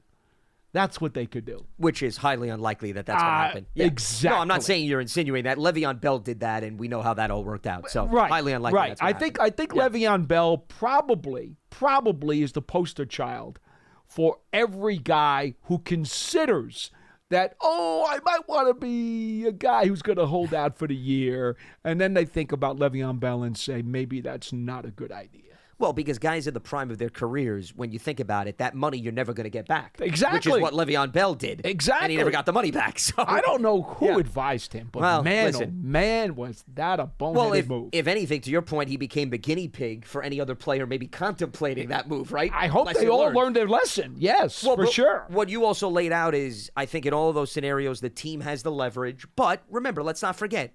That's what they could do. Which is highly unlikely that that's going to happen. Yeah. Exactly. No, I'm not saying you're insinuating that. Le'Veon Bell did that, and we know how that all worked out. So Right. highly unlikely Right. that's going to happen. I think Le'Veon Bell probably is the poster child for every guy who considers that, I might want to be a guy who's going to hold out for the year. And then they think about Le'Veon Bell and say, maybe that's not a good idea. Well, because guys in the prime of their careers, when you think about it, that money you're never going to get back. Exactly. Which is what Le'Veon Bell did. Exactly. And he never got the money back. So I don't know who Yeah. advised him, but Well, man, listen. oh man, was that a boneheaded move. if anything, to your point, he became the guinea pig for any other player maybe contemplating that move, right? I hope Lesson they all learned. learned their lesson. Yes, for but sure. What you also laid out is, I think in all of those scenarios, the team has the leverage. But remember, let's not forget,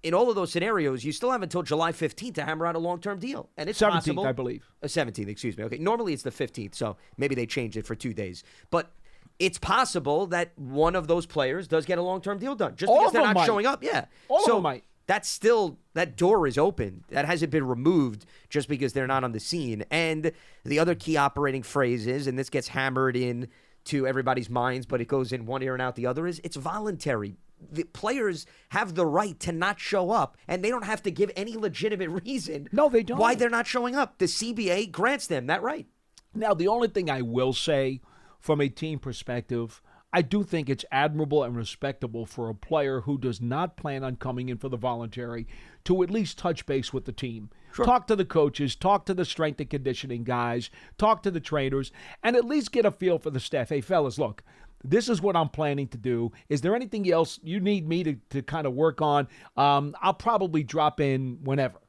in all of those scenarios, you still have until July 15th to hammer out a long-term deal. And it's 17th, possible. I believe. 17th, excuse me. Okay, normally it's the 15th, so maybe they changed it for 2 days. But it's possible that one of those players does get a long-term deal done just All because of they're them not might. showing up. Yeah. All of so them might. that door is open. That hasn't been removed just because they're not on the scene. And the other key operating phrase is, and this gets hammered in to everybody's minds, but it goes in one ear and out the other, is it's voluntary. The players have the right to not show up, and they don't have to give any legitimate reason No, they don't. why they're not showing up. The CBA grants them that right. Now, the only thing I will say from a team perspective, I do think it's admirable and respectable for a player who does not plan on coming in for the voluntary to at least touch base with the team. Sure. Talk to the coaches, talk to the strength and conditioning guys, talk to the trainers, and at least get a feel for the staff. Hey, fellas, look, this is what I'm planning to do. Is there anything else you need me to kind of work on? I'll probably drop in whenever,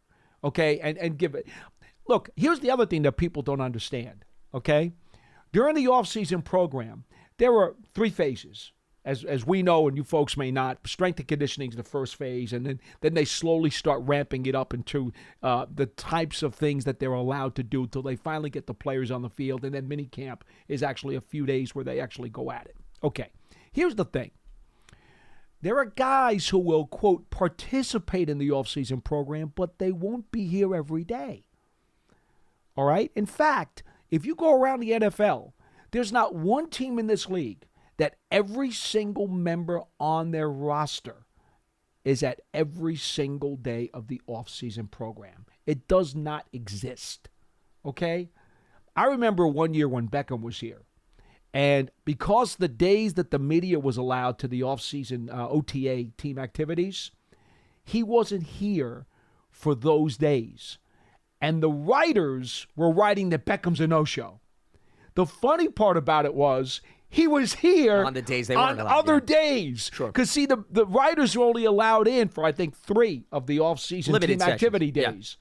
okay, and give it. Look, here's the other thing that people don't understand, okay? During the offseason program, there are 3 phases, as we know, and you folks may not. Strength and conditioning is the first phase, and then they slowly start ramping it up into the types of things that they're allowed to do till they finally get the players on the field, and then mini camp is actually a few days where they actually go at it. Okay, here's the thing. There are guys who will, quote, participate in the offseason program, but they won't be here every day. All right? In fact, if you go around the NFL, there's not one team in this league that every single member on their roster is at every single day of the offseason program. It does not exist, okay? I remember one year when Beckham was here, and because the days that the media was allowed to the offseason OTA team activities, he wasn't here for those days. And the writers were writing that Beckham's a no-show. The funny part about it was he was here on the days they weren't on allowed, other days. Sure. Because, see, the writers were only allowed in for, I think, 3 of the off-season Limited team activity sessions. days.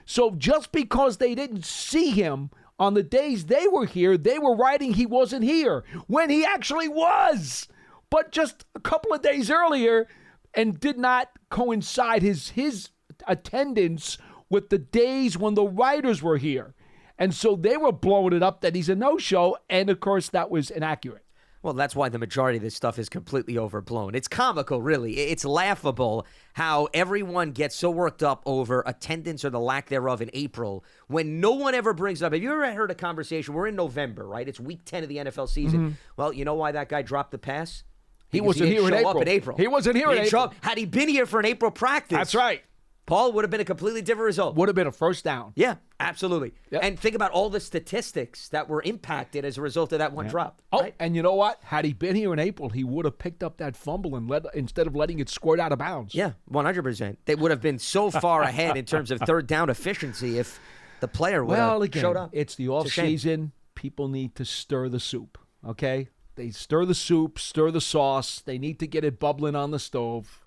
So just because they didn't see him on the days they were here, they were writing he wasn't here when he actually was. But just a couple of days earlier, and did not coincide his attendance with the days when the writers were here. And so they were blowing it up that he's a no-show, and, of course, that was inaccurate. Well, that's why the majority of this stuff is completely overblown. It's comical, really. It's laughable how everyone gets so worked up over attendance or the lack thereof in April when no one ever brings up. Have you ever heard a conversation? We're in November, right? It's week 10 of the NFL season. Mm-hmm. Well, you know why that guy dropped the pass? He wasn't here in April. He wasn't here in April. Had he been here for an April practice. That's right. Paul, would have been a completely different result. Would have been a first down. Yeah, absolutely. Yep. And think about all the statistics that were impacted as a result of that one drop. Oh, right? and you know what? Had he been here in April, he would have picked up that fumble and instead of letting it squirt out of bounds. Yeah, 100%. They would have been so far ahead in terms of third down efficiency if the player would have showed up. It's the off season. People need to stir the soup, okay? They stir the soup, stir the sauce. They need to get it bubbling on the stove.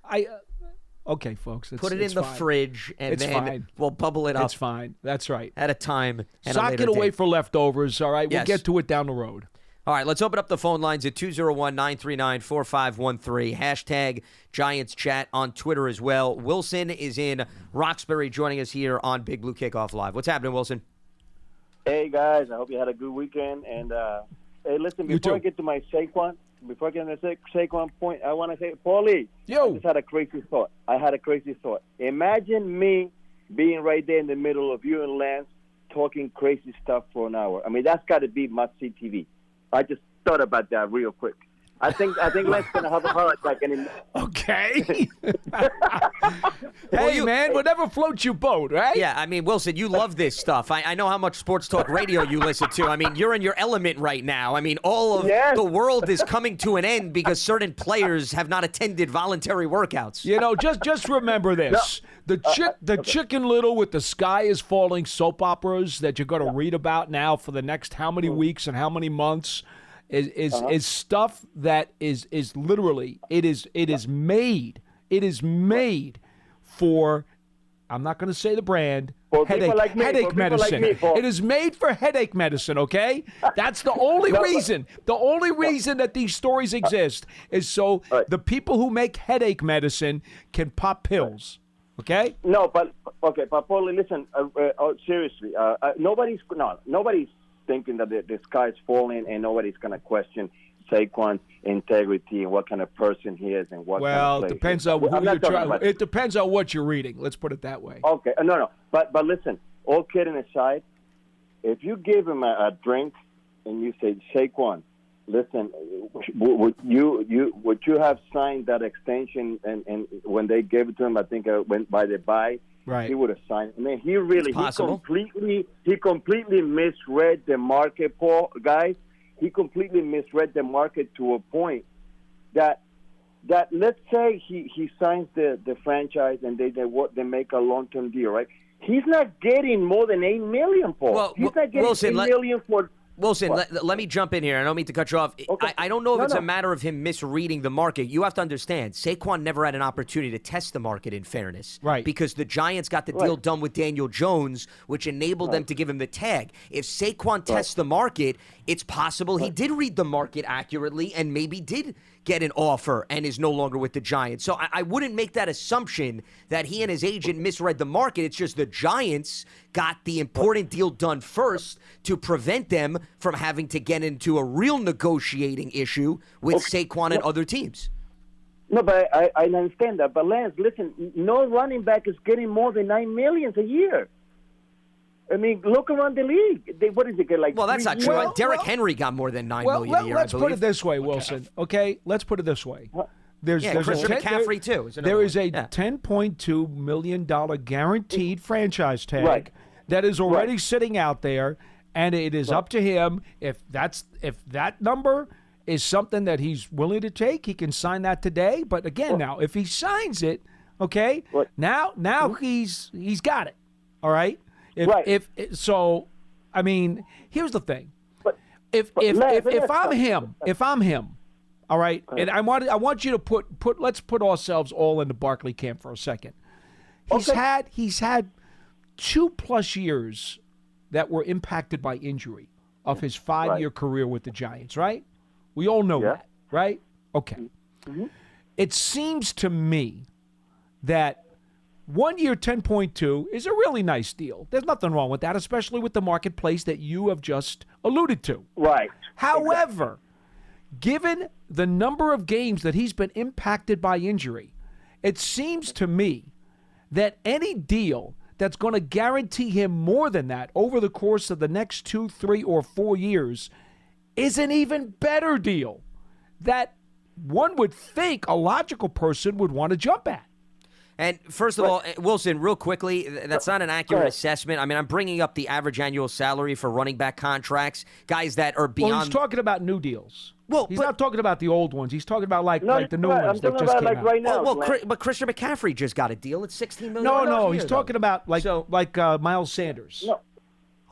Okay, folks. Put it in the fridge, and then we'll bubble it up. It's fine. That's right. At a time and Sock it away for leftovers, all right? We'll get to it down the road. All right, let's open up the phone lines at 201-939-4513. Hashtag Giants Chat on Twitter as well. Wilson is in Roxbury joining us here on Big Blue Kickoff Live. What's happening, Wilson? Hey, guys. I hope you had a good weekend. And, hey, listen, before I get to my Saquon point, I want to say, Paulie, I just had a crazy thought. Imagine me being right there in the middle of you and Lance talking crazy stuff for an hour. I mean, that's got to be must-see TV. I just thought about that real quick. I think Lance going to have a heart attack anymore. Okay. Hey, man, whatever floats your boat, right? Yeah, I mean, Wilson, you love this stuff. I know how much sports talk radio you listen to. I mean, you're in your element right now. I mean, all of the world is coming to an end because certain players have not attended voluntary workouts. You know, just remember this. The Chicken Little with the Sky is Falling soap operas that you're going to read about now for the next how many weeks and how many months is stuff that is literally it is made for, I'm not going to say the brand, headache medicine. It is made for headache medicine, okay? That's the only reason. The only reason that these stories exist is so the people who make headache medicine can pop pills, okay? No, but Paulie, listen, seriously, nobody's thinking that the sky is falling and nobody's going to question. Saquon's integrity and what kind of person he is and what kind of it player depends he is. on who I'm you're not talking trying. about- It depends on what you're reading. Let's put it that way. Okay, no. But listen, all kidding aside, if you give him a drink and you say, Saquon, listen, would you have signed that extension? And when they gave it to him, I think went by the bye. Right. He would have signed. I mean, he possible. completely misread the market, Paul. Guys, he completely misread the market to a point that let's say he signs the franchise and they make a long-term deal, right? He's not getting more than $8 million, Paul. Well, He's not getting Wilson, $8 million for. Wilson, let me jump in here. I don't mean to cut you off. Okay. I don't know if it's No. a matter of him misreading the market. You have to understand, Saquon never had an opportunity to test the market, in fairness. Right. Because the Giants got the deal done with Daniel Jones, which enabled them to give him the tag. If Saquon tests the market, it's possible he did read the market accurately and maybe did get an offer and is no longer with the Giants. So I wouldn't make that assumption that he and his agent misread the market. It's just the Giants got the important deal done first to prevent them from having to get into a real negotiating issue with Saquon and other teams. No, but I understand that. But Lance, listen, no running back is getting more than $9 million a year. I mean, look around the league. What is it get like? Well, that's not 3 true. years? Derrick Henry got more than $9 million a year, let's I put believe. it this way, Wilson. Okay, let's put it this way. There's Christian a McCaffrey, too, is another There is one. a Yeah. $10.2 million guaranteed franchise tag Right. that is already Right. sitting out there, and it is up to him. If that number is something that he's willing to take, he can sign that today. But again, now if he signs it, okay, Right. now he's got it. All right. Right. So, I mean, here's the thing. But- If I'm him, all right, and I want you to put let's put ourselves all in the Barkley camp for a second. He's had 2+ years that were impacted by injury of his 5-year career with the Giants, right? We all know that, right? Okay. Mm-hmm. It seems to me that 1 year 10.2 is a really nice deal. There's nothing wrong with that, especially with the marketplace that you have just alluded to. Right. However, given the number of games that he's been impacted by injury, it seems to me that any deal that's going to guarantee him more than that over the course of the next 2, 3, or 4 years is an even better deal that one would think a logical person would want to jump at. And first of all, Wilson, real quickly, that's not an accurate assessment. I mean, I'm bringing up the average annual salary for running back contracts, guys that are beyond. Well, he's talking about new deals. Well, he's but- not talking about the old ones. He's talking about like the new I'm ones that talking just about came like out. right now. but Christian McCaffrey just got a deal. It's $16 million. No, a he's year, talking though. about So- Miles Sanders. No.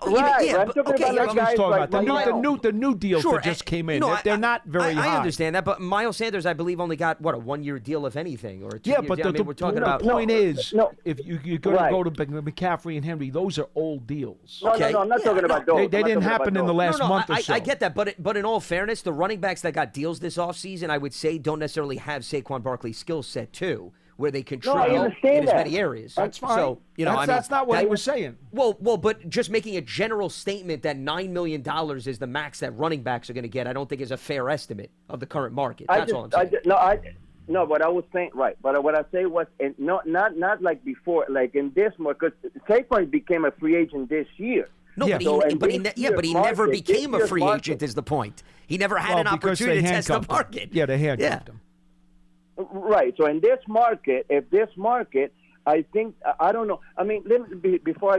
Right, I'm talking about That's like what guys he's talking like about. The new deals Sure, that just came in. no, They're not very high. I understand that, but Miles Sanders, I believe, only got, a 1-year deal, if anything, or a 2-year Yeah, but deal. I mean, we're talking about. point is, No. if you're going Right. to go to McCaffrey and Henry, those are old deals. No, Okay. I'm not Yeah, talking about no. those. They I'm not didn't talking happen about in the those. last month or so. I get that, but in all fairness, the running backs that got deals this offseason, I would say, don't necessarily have Saquon Barkley's skill set, too, where they contribute in understand as that. many areas. That's fine. So, that's not what I was saying. Well, but just making a general statement that $9 million is the max that running backs are going to get, I don't think is a fair estimate of the current market. That's all I'm saying. No, what I was saying, right. But what I say was, and not like before, like in this market, because Saquon became a free agent this year. No, Yeah. but So, he, and but he, this yeah, but he year's never market- became this a year's free market- agent is the point. He never had an because opportunity they to test the handcuffed him. market. Yeah, they handcuffed him. Right. So in this market, I think I don't know. I mean, before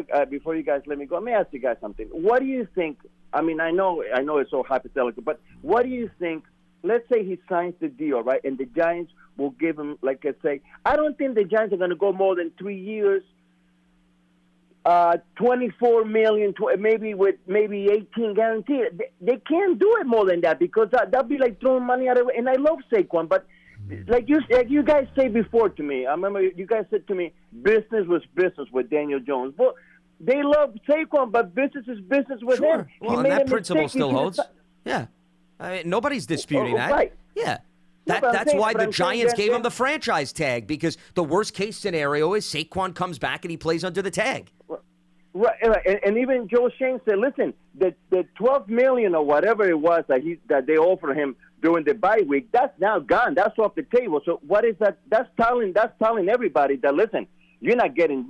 you guys let me go, let me ask you guys something. What do you think? I mean, I know it's so hypothetical, but what do you think? Let's say he signs the deal, right, and the Giants will give him, like I say, I don't think the Giants are going to go more than 3 years. 24 million, maybe 18 guaranteed. They can't do it more than that because that'd be like throwing money out of it. And I love Saquon, but like you guys say before to me, I remember you guys said to me, business was business with Daniel Jones. Well, they love Saquon, but business is business with him. Well, He and made that a principle mistake. still He holds. should've- Yeah. I mean, nobody's disputing that. Right. Yeah. No, but I'm That's saying- why but the I'm saying Giants that gave him then- the franchise tag, because the worst case scenario is Saquon comes back and he plays under the tag. Right, and even Joe Shane said, "Listen, the $12 million or whatever it was that they offered him during the bye week, that's now gone. That's off the table. So what is that? That's telling everybody that, listen, you're not getting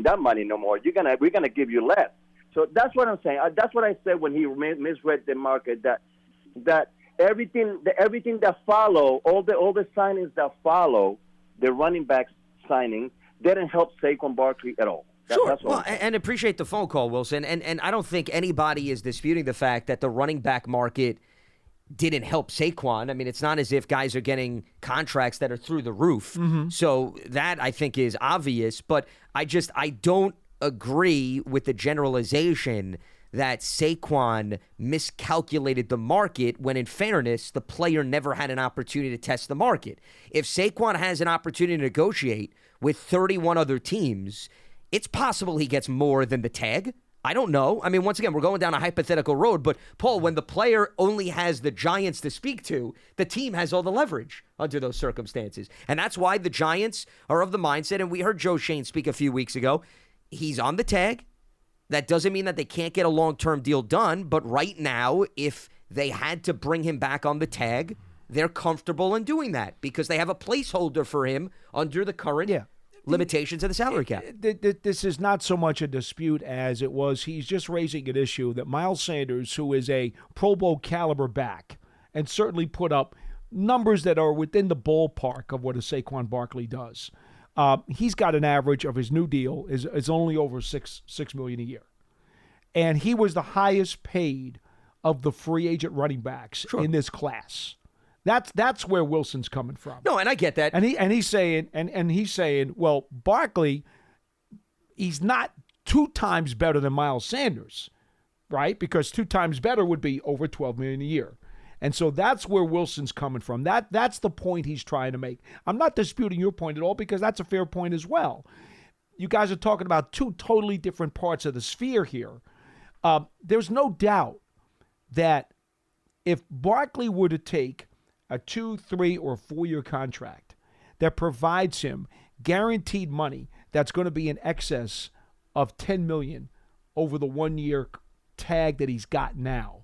that money no more. We're gonna give you less. So that's what I'm saying. That's what I said when he misread the market. That everything that follow, all the signings that follow the running back signing didn't help Saquon Barkley at all. Sure. Well, and appreciate the phone call, Wilson. And I don't think anybody is disputing the fact that the running back market didn't help Saquon. I mean, it's not as if guys are getting contracts that are through the roof. Mm-hmm. So that, I think, is obvious. But I don't agree with the generalization that Saquon miscalculated the market when, in fairness, the player never had an opportunity to test the market. If Saquon has an opportunity to negotiate with 31 other teams, it's possible he gets more than the tag. I don't know. I mean, once again, we're going down a hypothetical road, but Paul, when the player only has the Giants to speak to, the team has all the leverage under those circumstances. And that's why the Giants are of the mindset, and we heard Joe Shane speak a few weeks ago, he's on the tag. That doesn't mean that they can't get a long-term deal done, but right now, if they had to bring him back on the tag, they're comfortable in doing that because they have a placeholder for him under the current limitations of the salary cap. This is not so much a dispute as it was. He's just raising an issue that Miles Sanders, who is a Pro Bowl caliber back and certainly put up numbers that are within the ballpark of what a Saquon Barkley does. He's got an average of his new deal is only over $6 million a year. And he was the highest paid of the free agent running backs in this class. That's where Wilson's coming from. No, and I get that. And he's saying, well, Barkley, he's not 2 times better than Miles Sanders, right? Because 2 times better would be over $12 million a year. And so that's where Wilson's coming from. That's the point he's trying to make. I'm not disputing your point at all because that's a fair point as well. You guys are talking about 2 totally different parts of the sphere here. There's no doubt that if Barkley were to take a 2, 3, or 4-year contract that provides him guaranteed money that's going to be in excess of $10 million over the 1-year tag that he's got now,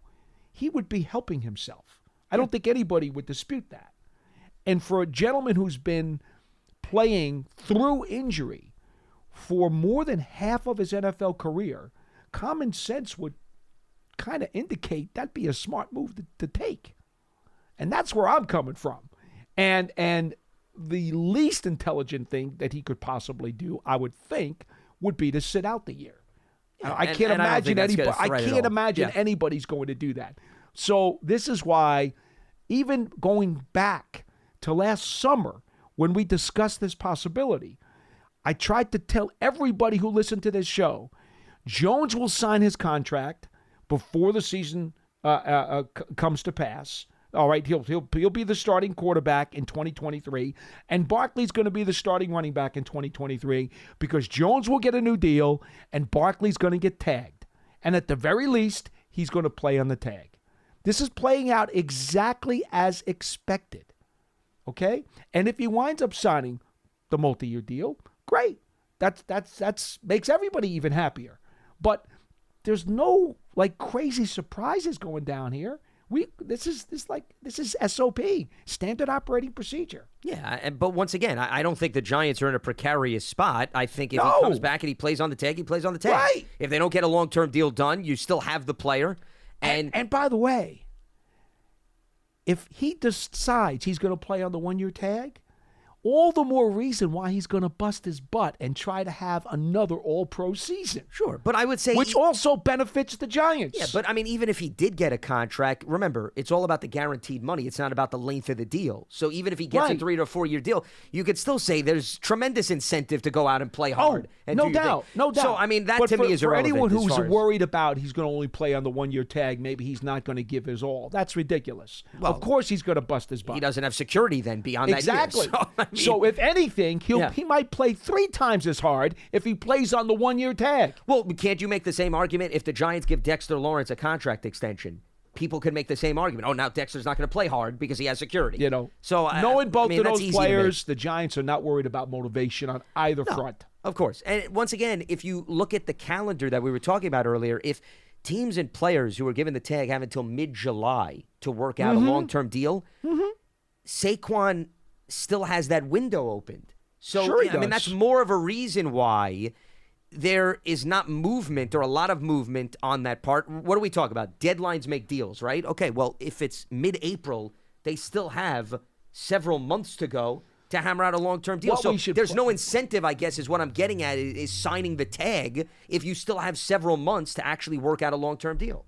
he would be helping himself. I don't think anybody would dispute that. And for a gentleman who's been playing through injury for more than half of his NFL career, common sense would kind of indicate that'd be a smart move to take. And that's where I'm coming from. And the least intelligent thing that he could possibly do, I would think, would be to sit out the year. I can't imagine anybody. I can't imagine anybody's going to do that. So this is why, even going back to last summer when we discussed this possibility, I tried to tell everybody who listened to this show, Jones will sign his contract before the season comes to pass. All right, he'll be the starting quarterback in 2023, and Barkley's going to be the starting running back in 2023 because Jones will get a new deal and Barkley's going to get tagged. And at the very least, he's going to play on the tag. This is playing out exactly as expected, okay? And if he winds up signing the multi-year deal, great. That's makes everybody even happier. But there's no like crazy surprises going down here. This is SOP, standard operating procedure. Yeah, but once again, I don't think the Giants are in a precarious spot. I think if he comes back and he plays on the tag, he plays on the tag. Right. If they don't get a long-term deal done, you still have the player. And by the way, if he decides he's going to play on the 1-year tag, all the more reason why he's going to bust his butt and try to have another all-pro season. Sure, but I would say... Which also benefits the Giants. Yeah, but I mean, even if he did get a contract, remember, it's all about the guaranteed money. It's not about the length of the deal. So even if he gets a 3 to 4 year deal, you could still say there's tremendous incentive to go out and play hard. Oh, no doubt. So, I mean, that to me is irrelevant. For anyone who's worried about he's going to only play on the 1-year tag, maybe he's not going to give his all. That's ridiculous. Well, of course he's going to bust his butt. He doesn't have security then beyond that year. Exactly. So if anything, he might play 3 times as hard if he plays on the 1-year tag. Well, can't you make the same argument if the Giants give Dexter Lawrence a contract extension? People could make the same argument. Oh, now Dexter's not going to play hard because he has security. You know, so knowing both of those players, the Giants are not worried about motivation on either front. Of course. And once again, if you look at the calendar that we were talking about earlier, if teams and players who are given the tag have until mid-July to work out a long-term deal. Saquon still has that window opened. So, Sure he I mean, does. that's more of a reason why there is not movement or a lot of movement on that part. What do we talk about? Deadlines make deals, right? Okay, well, if it's mid-April, they still have several months to go to hammer out a long-term deal. What So we should there's no incentive, I guess, is what I'm getting at, is signing the tag if you still have several months to actually work out a long-term deal.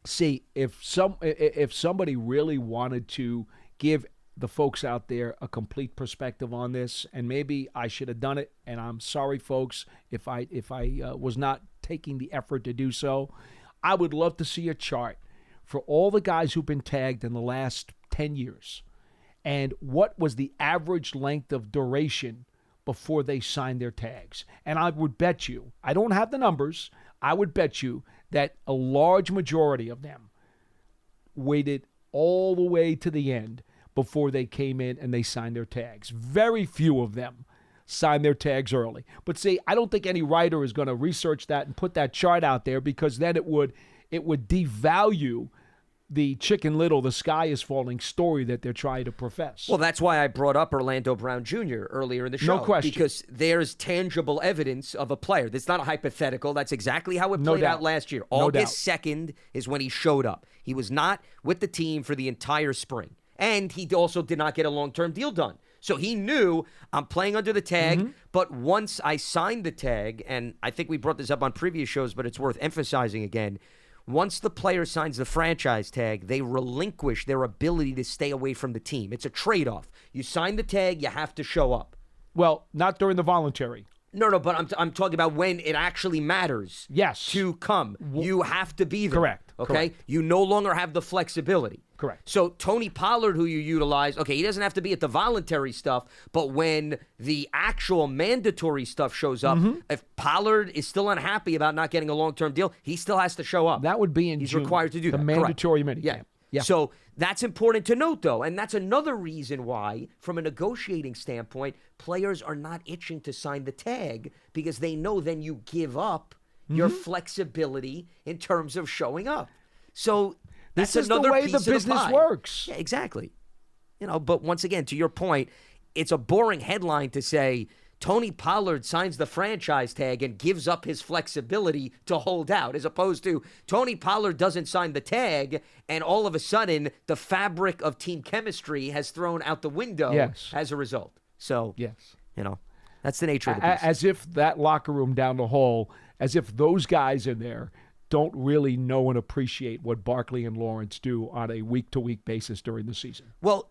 See, if somebody really wanted to give the folks out there a complete perspective on this, and maybe I should have done it, and I'm sorry, folks, if I was not taking the effort to do so, I would love to see a chart for all the guys who've been tagged in the last 10 years. And what was the average length of duration before they signed their tags? And I would bet you, I don't have the numbers, I would bet you that a large majority of them waited all the way to the end before they came in and they signed their tags. Very few of them signed their tags early. But see, I don't think any writer is going to research that and put that chart out there, because then it would devalue the Chicken Little, the sky is falling story that they're trying to profess. Well, that's why I brought up Orlando Brown Jr. earlier in the show. No question. Because there's tangible evidence of a player. That's not a hypothetical. That's exactly how it No played doubt. out last year. No August 2nd is when he showed up. He was not with the team for the entire spring. And he also did not get a long-term deal done. So he knew, I'm playing under the tag, but once I signed the tag, and I think we brought this up on previous shows, but it's worth emphasizing again, once the player signs the franchise tag, they relinquish their ability to stay away from the team. It's a trade-off. You sign the tag, you have to show up. Well, not during the voluntary. No, but I'm talking about when it actually matters. Yes. To come. You have to be there. Correct. Okay? Correct. You no longer have the flexibility. Correct. So Tony Pollard, who you utilize, okay, he doesn't have to be at the voluntary stuff, but when the actual mandatory stuff shows up, if Pollard is still unhappy about not getting a long-term deal, he still has to show up. That would be in He's June. required to do the that. mandatory Correct. minicamp. Yeah. So that's important to note, though, and that's another reason why, from a negotiating standpoint, players are not itching to sign the tag, because they know then you give up your flexibility in terms of showing up. So that's This is another the way piece the of business pie. works. Yeah, exactly. But once again, to your point, it's a boring headline to say Tony Pollard signs the franchise tag and gives up his flexibility to hold out, as opposed to Tony Pollard doesn't sign the tag and all of a sudden the fabric of team chemistry has thrown out the window as a result. So, Yes. that's the nature of the beast. As if that locker room down the hall, as if those guys in there don't really know and appreciate what Barkley and Lawrence do on a week-to-week basis during the season. Well,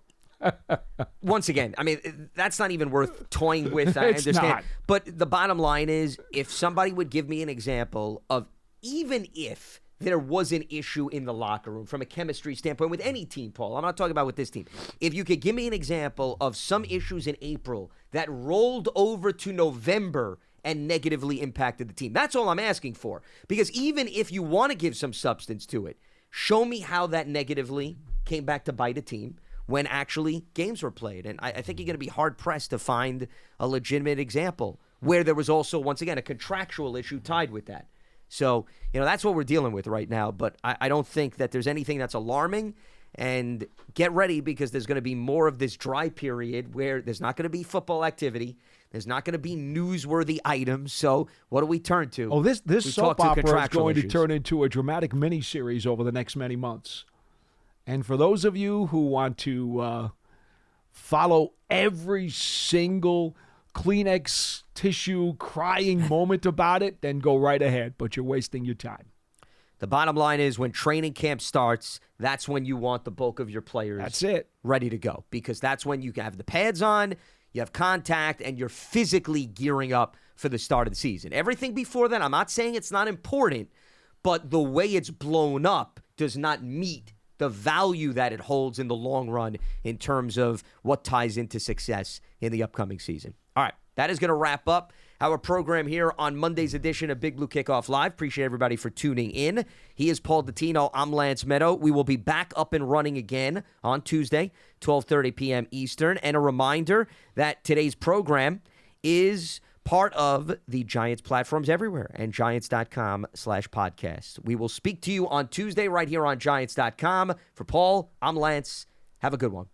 once again, I mean, that's not even worth toying with. I It's understand. not. But the bottom line is, if somebody would give me an example of, even if there was an issue in the locker room from a chemistry standpoint with any team, Paul, I'm not talking about with this team. If you could give me an example of some issues in April that rolled over to November and negatively impacted the team, that's all I'm asking for. Because even if you want to give some substance to it, show me how that negatively came back to bite a team when actually games were played. And I think you're going to be hard-pressed to find a legitimate example where there was also, once again, a contractual issue tied with that. So, that's what we're dealing with right now. But I don't think that there's anything that's alarming. And get ready, because there's going to be more of this dry period where there's not going to be football activity. There's not going to be newsworthy items. So what do we turn to? Oh, this We soap talk to opera is contractual going to issues. turn into a dramatic miniseries over the next many months. And for those of you who want to follow every single Kleenex tissue crying moment about it, then go right ahead. But you're wasting your time. The bottom line is, when training camp starts, that's when you want the bulk of your players That's it. ready to go, because that's when you have the pads on, you have contact, and you're physically gearing up for the start of the season. Everything before then, I'm not saying it's not important, but the way it's blown up does not meet the value that it holds in the long run in terms of what ties into success in the upcoming season. All right, that is going to wrap up our program here on Monday's edition of Big Blue Kickoff Live. Appreciate everybody for tuning in. He is Paul Dottino. I'm Lance Medow. We will be back up and running again on Tuesday, 12:30 p.m. Eastern. And a reminder that today's program is part of the Giants platforms everywhere and Giants.com/podcast. We will speak to you on Tuesday right here on Giants.com. For Paul, I'm Lance. Have a good one.